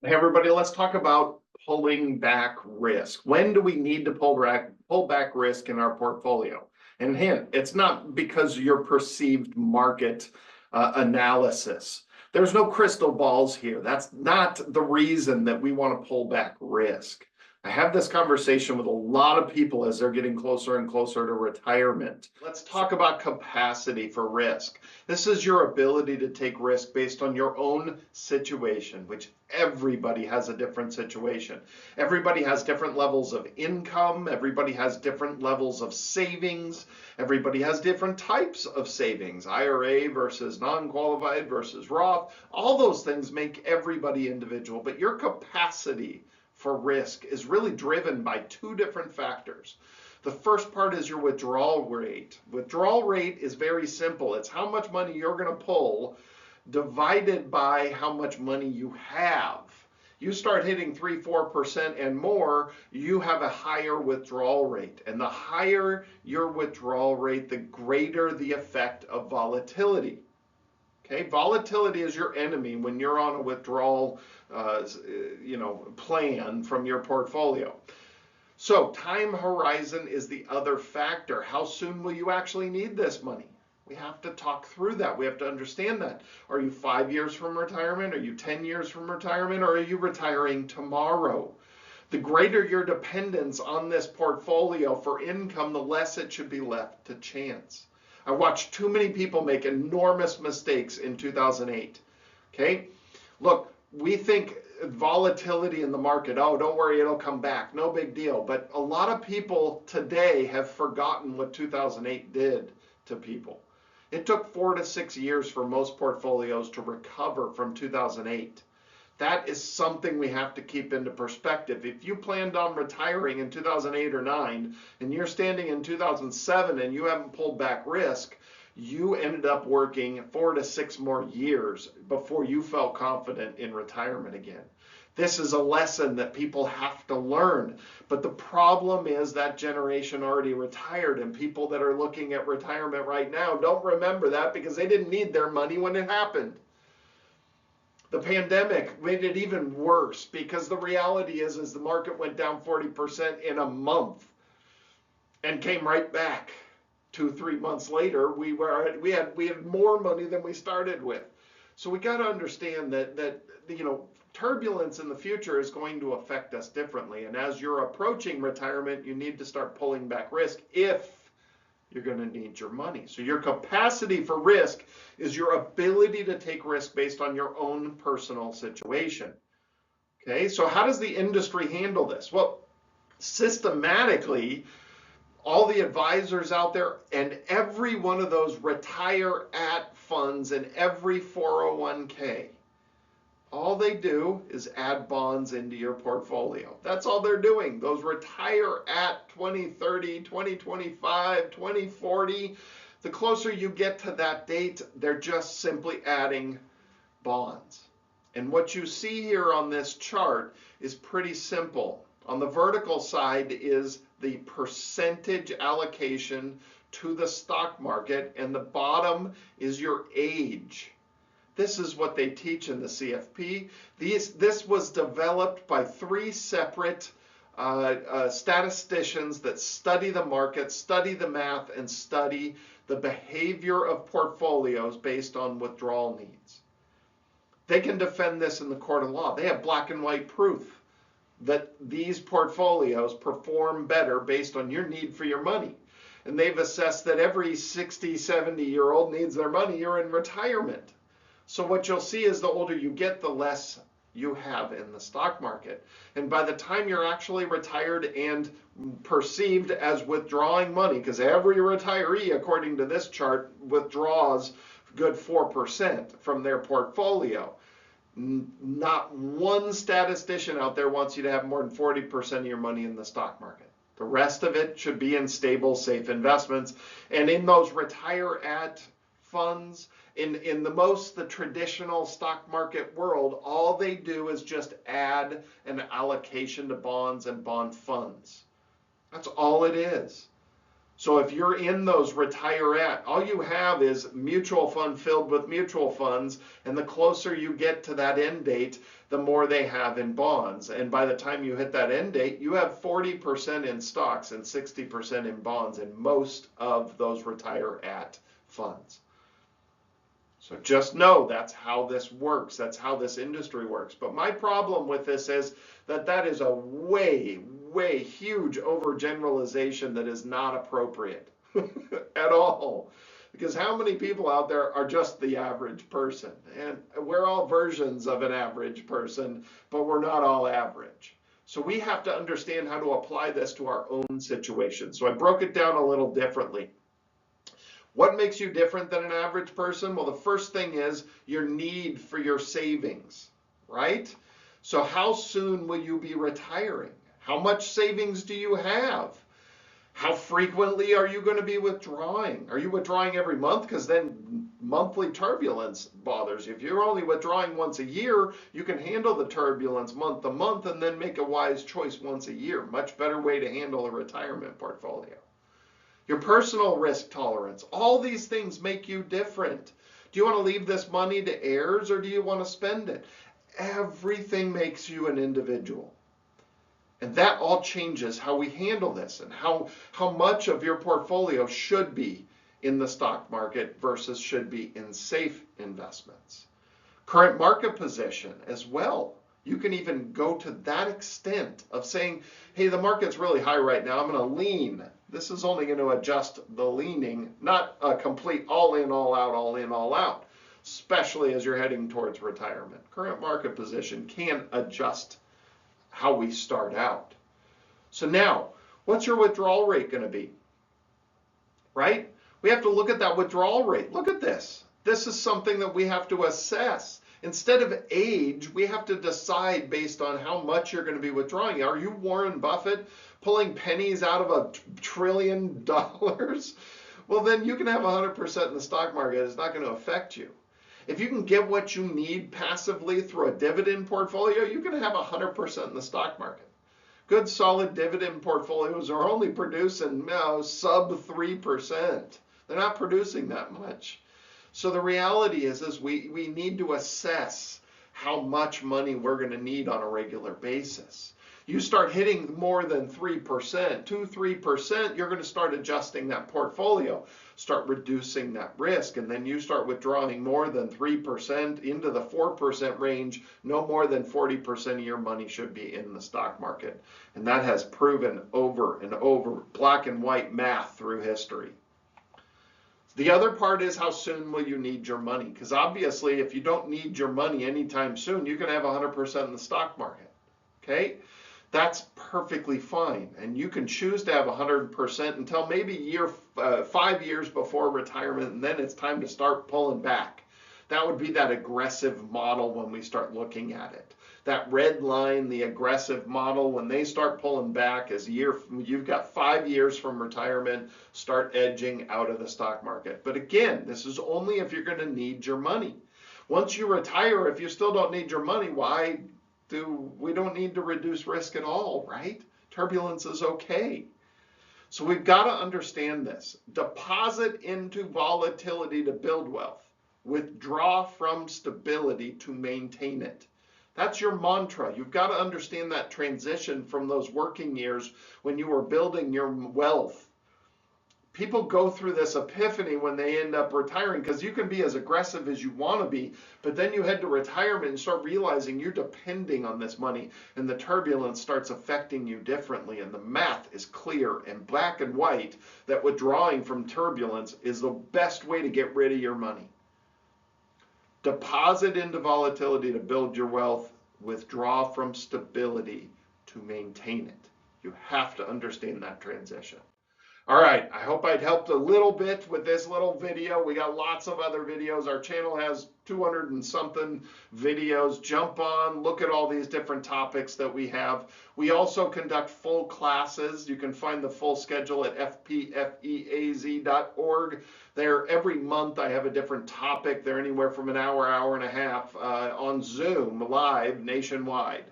Hey everybody, let's talk about pulling back risk. When do we need to pull back risk in our portfolio? And hint, it's not because of your perceived market analysis. There's no crystal balls here. That's not the reason that we want to pull back risk. I have this conversation with a lot of people as they're getting closer and closer to retirement. Let's talk about capacity for risk. This is your ability to take risk based on your own situation, which everybody has a different situation. Everybody has different levels of income. Everybody has different levels of savings. Everybody has different types of savings, IRA versus non-qualified versus Roth. All those things make everybody individual, but your capacity for risk is really driven by two different factors. The first part is your withdrawal rate. Withdrawal rate is very simple. It's how much money you're going to pull divided by how much money you have. You start hitting 3-4% and more, you have a higher withdrawal rate. And the higher your withdrawal rate, the greater the effect of volatility. Okay, volatility is your enemy when you're on a withdrawal plan from your portfolio. So time horizon is the other factor. How soon will you actually need this money? We have to talk through that. We have to understand that. Are you 5 years from retirement? Are you 10 years from retirement? Or are you retiring tomorrow? The greater your dependence on this portfolio for income, the less it should be left to chance. I watched too many people make enormous mistakes in 2008. Okay? Look, we think volatility in the market, oh, don't worry, it'll come back. No big deal. But a lot of people today have forgotten what 2008 did to people. It took 4 to 6 years for most portfolios to recover from 2008. That is something we have to keep into perspective. If you planned on retiring in 2008 or 9 and you're standing in 2007 and you haven't pulled back risk, you ended up working 4 to 6 more years before you felt confident in retirement again. This is a lesson that people have to learn. But the problem is that generation already retired, and people that are looking at retirement right now don't remember that because they didn't need their money when it happened. The pandemic made it even worse because the reality is the market went down 40% in a month and came right back. 2-3 months later, we had more money than we started with. So we got to understand that turbulence in the future is going to affect us differently. And as you're approaching retirement, you need to start pulling back risk if you're going to need your money. So your capacity for risk is your ability to take risk based on your own personal situation. Okay, so how does the industry handle this? Well, systematically, all the advisors out there and every one of those retire at funds and every 401k, all they do is add bonds into your portfolio. That's all they're doing. Those retire at 2030, 2025, 2040. The closer you get to that date, they're just simply adding bonds. And what you see here on this chart is pretty simple. On the vertical side is the percentage allocation to the stock market, and the bottom is your age. This is what they teach in the CFP. This was developed by 3 separate statisticians that study the market, study the math, and study the behavior of portfolios based on withdrawal needs. They can defend this in the court of law. They have black and white proof that these portfolios perform better based on your need for your money. And they've assessed that every 60, 70-year-old needs their money. You're in retirement. So what you'll see is the older you get, the less you have in the stock market. And by the time you're actually retired and perceived as withdrawing money, because every retiree, according to this chart, withdraws good 4% from their portfolio. Not one statistician out there wants you to have more than 40% of your money in the stock market. The rest of it should be in stable, safe investments. And in those retire at funds, in the traditional stock market world, all they do is just add an allocation to bonds and bond funds. That's all it is. So if you're in those retire-at, all you have is mutual fund filled with mutual funds, and the closer you get to that end date, the more they have in bonds. And by the time you hit that end date, you have 40% in stocks and 60% in bonds in most of those retire-at funds. So just know that's how this works. That's how this industry works. But my problem with this is that is a way, way huge overgeneralization that is not appropriate at all. Because how many people out there are just the average person? And we're all versions of an average person, but we're not all average. So we have to understand how to apply this to our own situation. So I broke it down a little differently. What makes you different than an average person? Well, the first thing is your need for your savings, right? So how soon will you be retiring? How much savings do you have? How frequently are you going to be withdrawing? Are you withdrawing every month? Because then monthly turbulence bothers you. If you're only withdrawing once a year, you can handle the turbulence month to month and then make a wise choice once a year. Much better way to handle a retirement portfolio. Your personal risk tolerance, all these things make you different. Do you want to leave this money to heirs or do you want to spend it? Everything makes you an individual. And that all changes how we handle this and how much of your portfolio should be in the stock market versus should be in safe investments. Current market position as well. You can even go to that extent of saying, hey, the market's really high right now. I'm going to lean. This is only going to adjust the leaning, not a complete all in, all out, all in, all out, especially as you're heading towards retirement. Current market position can adjust how we start out. So now, what's your withdrawal rate going to be? Right? We have to look at that withdrawal rate. Look at this. This is something that we have to assess. Instead of age, we have to decide based on how much you're going to be withdrawing. Are you Warren Buffett pulling pennies out of $1 trillion? Well, then you can have 100% in the stock market. It's not going to affect you. If you can get what you need passively through a dividend portfolio, you can have 100% in the stock market. Good solid dividend portfolios are only producing sub 3%. They're not producing that much. So the reality is we need to assess how much money we're going to need on a regular basis. You start hitting more than 3%, 2-3%, you're going to start adjusting that portfolio, start reducing that risk, and then you start withdrawing more than 3% into the 4% range. No more than 40% of your money should be in the stock market. And that has proven over and over, black and white math through history. The other part is how soon will you need your money? Because obviously, if you don't need your money anytime soon, you can have 100% in the stock market. Okay? That's perfectly fine. And you can choose to have 100% until maybe 5 years before retirement, and then it's time to start pulling back. That would be that aggressive model when we start looking at it. That red line, the aggressive model, when they start pulling back is you've got 5 years from retirement, start edging out of the stock market. But again, this is only if you're going to need your money. Once you retire, if you still don't need your money, we don't need to reduce risk at all, right? Turbulence is okay. So we've got to understand this. Deposit into volatility to build wealth. Withdraw from stability to maintain it. That's your mantra. You've got to understand that transition from those working years when you were building your wealth. People go through this epiphany when they end up retiring because you can be as aggressive as you want to be, but then you head to retirement and start realizing you're depending on this money and the turbulence starts affecting you differently. And the math is clear and black and white that withdrawing from turbulence is the best way to get rid of your money. Deposit into volatility to build your wealth. Withdraw from stability to maintain it. You have to understand that transition. All right, I hope I'd helped a little bit with this little video. We got lots of other videos. Our channel has 200 and something videos. Jump on, look at all these different topics that we have. We also conduct full classes. You can find the full schedule at fpfeaz.org. There every month I have a different topic. They're anywhere from an hour, hour and a half on Zoom live nationwide.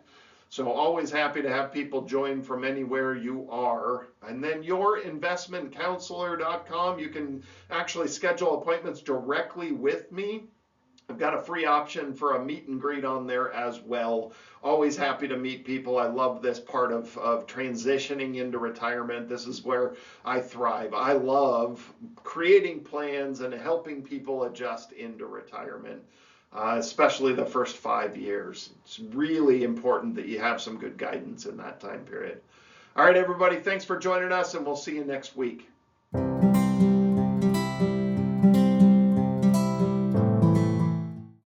So always happy to have people join from anywhere you are. And then yourinvestmentcounselor.com, you can actually schedule appointments directly with me. I've got a free option for a meet and greet on there as well. Always happy to meet people. I love this part of transitioning into retirement. This is where I thrive. I love creating plans and helping people adjust into retirement, especially the first 5 years. It's really important that you have some good guidance in that time period. All right, everybody, thanks for joining us, and we'll see you next week.